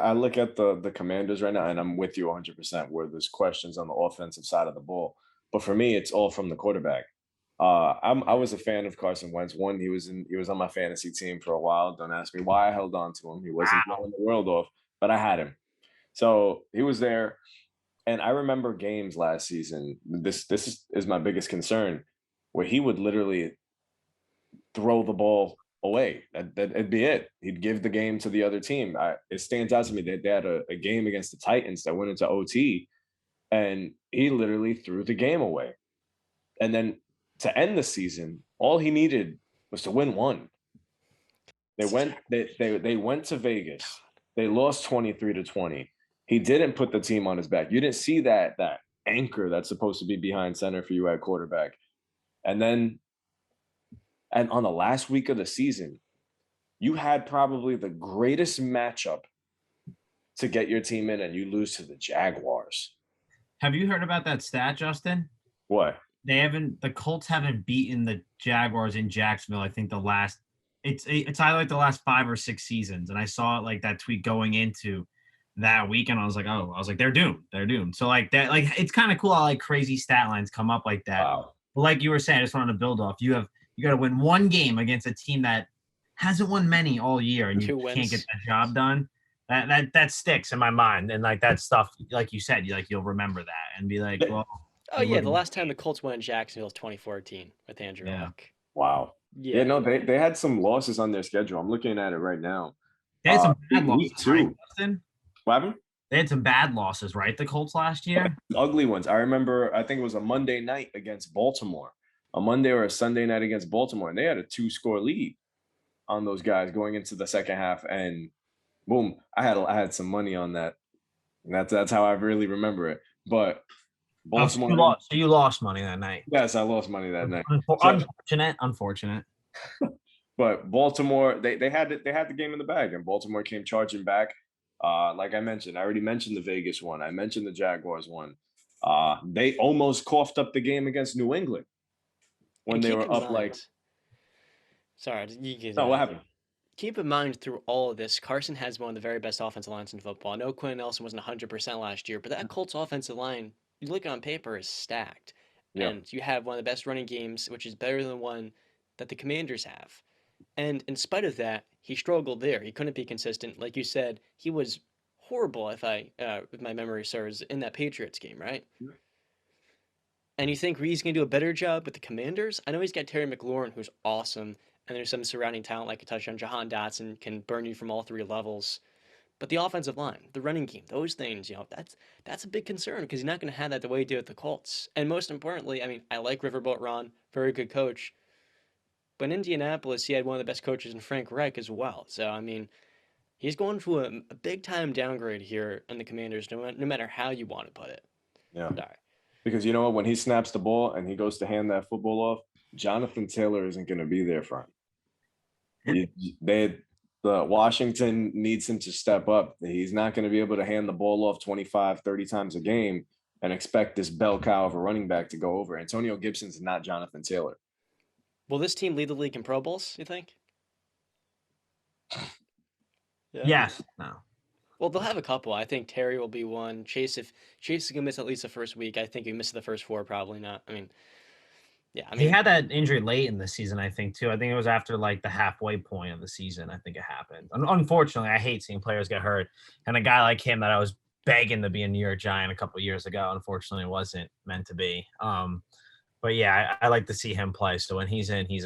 I look at the Commanders right now, and I'm with you 100% where there's questions on the offensive side of the ball. But for me, it's all from the quarterback. I was a fan of Carson Wentz. One, he was on my fantasy team for a while. Don't ask me why I held on to him. He wasn't Wow. blowing the world off, but I had him. So he was there. And I remember games last season. This is my biggest concern, where he would literally throw the ball away. That'd be it. He'd give the game to the other team. It stands out to me that they had a game against the Titans that went into OT, and he literally threw the game away. And then to end the season, all he needed was to win one. They went to Vegas. They lost 23-20. He didn't put the team on his back. You didn't see that anchor that's supposed to be behind center for you at quarterback. And then on the last week of the season, you had probably the greatest matchup to get your team in, and you lose to the Jaguars. Have you heard about that stat, Justin? What? The Colts haven't beaten the Jaguars in Jacksonville. I think it's either like the last 5 or 6 seasons. And I saw it like that tweet going into that week, and I was like, they're doomed. So like that, like it's kind of cool how like crazy stat lines come up like that. Wow. But like you were saying, I just wanted to build off. You got to win one game against a team that hasn't won many all year, and you can't get that job done. That sticks in my mind, and like that stuff, like you said, you'll remember that and be like, well. Oh yeah, the last time the Colts went in Jacksonville was 2014 with Andrew Luck. Wow. Yeah, no, they had some losses on their schedule. I'm looking at it right now. They had some bad losses, right, Justin? What happened? They had some bad losses, right? The Colts last year? Ugly ones. I remember, I think it was a Monday night against Baltimore. A Monday or a Sunday night against Baltimore, and they had a 2-score lead on those guys going into the second half, and boom, I had some money on that. And that's how I really remember it. But Baltimore. So you lost money that night. Yes, I lost money that night. Unfortunate. But Baltimore, they had the game in the bag, and Baltimore came charging back. Like I mentioned, I already mentioned the Vegas one. I mentioned the Jaguars one. They almost coughed up the game against New England when they were up like. Sorry, what happened? Keep in mind through all of this, Carson has one of the very best offensive lines in football. I know Quinn Nelson wasn't 100% last year, but that Colts offensive line, you look on paper, is stacked. Yep. And you have one of the best running games, which is better than the one that the Commanders have. And in spite of that, he struggled there. He couldn't be consistent. Like you said, he was horrible, if my memory serves, in that Patriots game, right? Yeah. And you think Reed's going to do a better job with the Commanders? I know he's got Terry McLaurin, who's awesome, and there's some surrounding talent like a touchdown. Jahan Dotson can burn you from all 3 levels. But the offensive line, the running game, those things, that's a big concern because he's not going to have that the way he did with the Colts. And most importantly, I mean, I like Riverboat Ron, very good coach. But in Indianapolis, he had one of the best coaches in Frank Reich as well. So, I mean, he's going through a big-time downgrade here in the Commanders, no matter how you want to put it. Yeah. Sorry. Because you know what? When he snaps the ball and he goes to hand that football off, Jonathan Taylor isn't going to be there for him. Washington needs him to step up. He's not going to be able to hand the ball off 25, 30 times a game and expect this bell cow of a running back to go over. Antonio Gibson's not Jonathan Taylor. Will this team lead the league in Pro Bowls, you think? Yeah. Yes. No. Well, they'll have a couple. I think Terry will be one. Chase, if Chase is going to miss at least the first week, I think he missed the first 4, probably not. I mean, he had that injury late in the season, I think, too. I think it was after, like, the halfway point of the season. I think it happened. Unfortunately, I hate seeing players get hurt. And a guy like him that I was begging to be a New York Giant a couple of years ago, unfortunately, wasn't meant to be. But yeah, I like to see him play. So when he's in, he's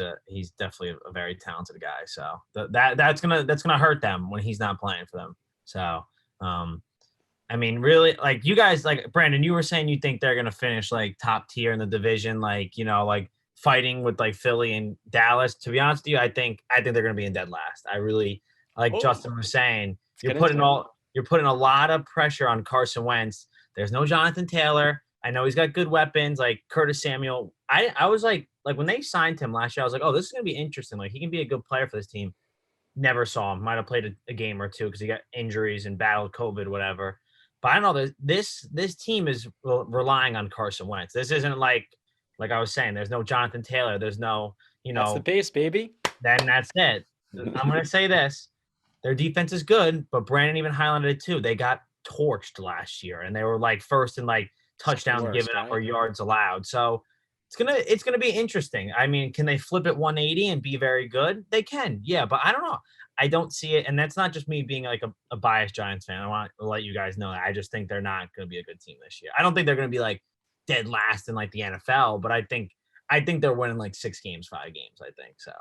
definitely a very talented guy. So that's gonna hurt them when he's not playing for them. So, I mean, really, like you guys, like Brandon, you were saying you think they're gonna finish like top tier in the division, like like fighting with like Philly and Dallas. To be honest with you, I think they're gonna be in dead last. I really, like Justin was saying, you're putting a lot of pressure on Carson Wentz. There's no Jonathan Taylor. I know he's got good weapons like Curtis Samuel. I was like when they signed him last year, I was like, oh, this is going to be interesting. Like he can be a good player for this team. Never saw him. Might have played a game or two because he got injuries and battled COVID, whatever. But I don't know. This team is relying on Carson Wentz. This isn't like I was saying, there's no Jonathan Taylor. There's no, That's the base, baby. Then that's it. I'm going to say this. their defense is good, but Brandon even highlighted it too. They got torched last year, and they were like first in like touchdowns given up or yards allowed. So it's gonna be interesting. I mean, can they flip it 180 and be very good? They can, yeah, but I don't know. I don't see it, and that's not just me being like a biased Giants fan. I want to let you guys know that I just think they're not going to be a good team this year. I don't think they're going to be like dead last in like the NFL, but I think they're winning like 6 games, 5 games. I think so.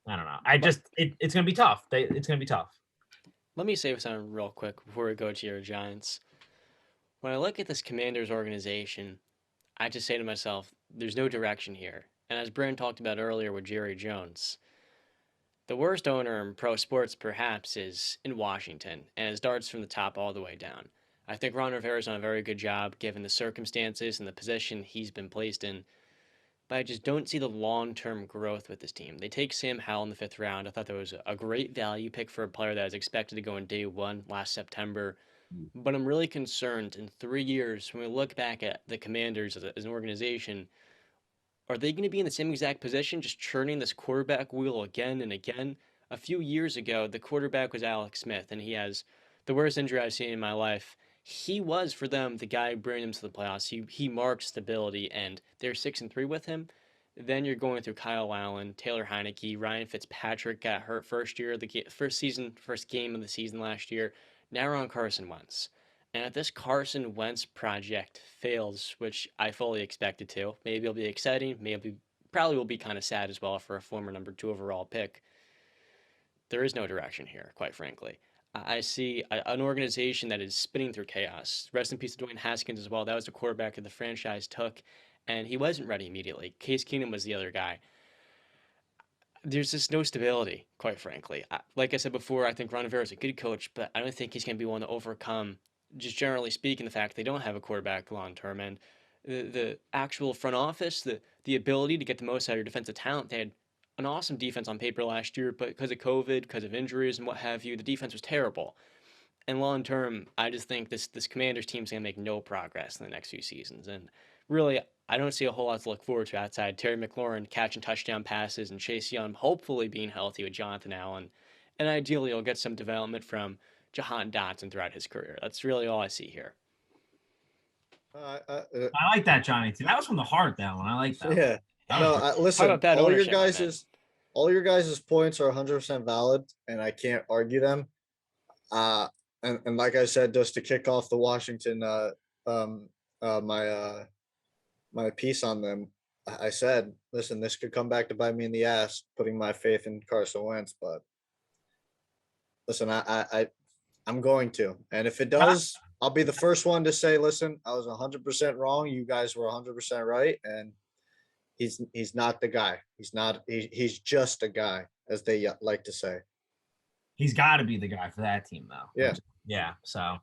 I don't know. It's going to be tough. It's going to be tough. Let me say something real quick before we go to your Giants. When I look at this Commanders organization, I just say to myself, there's no direction here. And as Brandon talked about earlier with Jerry Jones, the worst owner in pro sports perhaps is in Washington, and it starts from the top all the way down. I think Ron Rivera's done a very good job given the circumstances and the position he's been placed in, but I just don't see the long-term growth with this team. They take Sam Howell in the 5th round. I thought that was a great value pick for a player that was expected to go in day 1 last September, but I'm really concerned in 3 years when we look back at the Commanders as an organization, are they going to be in the same exact position, just churning this quarterback wheel again and again? A few years ago, the quarterback was Alex Smith, and he has the worst injury I've seen in my life. He was, for them, the guy bringing them to the playoffs. He marked stability, and they're 6-3 with him. Then you're going through Kyle Allen, Taylor Heineke, Ryan Fitzpatrick got hurt first game of the season last year. Now we're on Carson Wentz. And if this Carson Wentz project fails, which I fully expect it to, maybe it'll be exciting, probably will be kind of sad as well for a former number 2 overall pick. There is no direction here, quite frankly. I see an organization that is spinning through chaos. Rest in peace to Dwayne Haskins as well. That was the quarterback that the franchise took, and he wasn't ready immediately. Case Keenum was the other guy. There's just no stability, quite frankly. Like I said before, I think Ron Rivera is a good coach, but I don't think he's going to be one to overcome, just generally speaking, the fact they don't have a quarterback long term, and the actual front office, the ability to get the most out of your defensive talent. They had an awesome defense on paper last year, but because of COVID, because of injuries and what have you, the defense was terrible. And long term, I just think this Commanders team is going to make no progress in the next few seasons. And really, I don't see a whole lot to look forward to outside Terry McLaurin catching touchdown passes and Chase Young hopefully being healthy with Jonathan Allen. And ideally, he'll get some development from Jahan Dotson throughout his career. That's really all I see here. I like that, Johnny. That was from the heart, that one. I like that. Yeah. Listen, all your guys' points are 100% valid, and I can't argue them. And like I said, just to kick off the Washington, my piece on them, I said, listen, this could come back to bite me in the ass, putting my faith in Carson Wentz, but listen, I'm going to, and if it does, I'll be the first one to say, listen, I was 100% wrong. You guys were 100% right, and he's not the guy. He's just a guy, as they like to say. He's got to be the guy for that team, though. Yeah. Yeah. So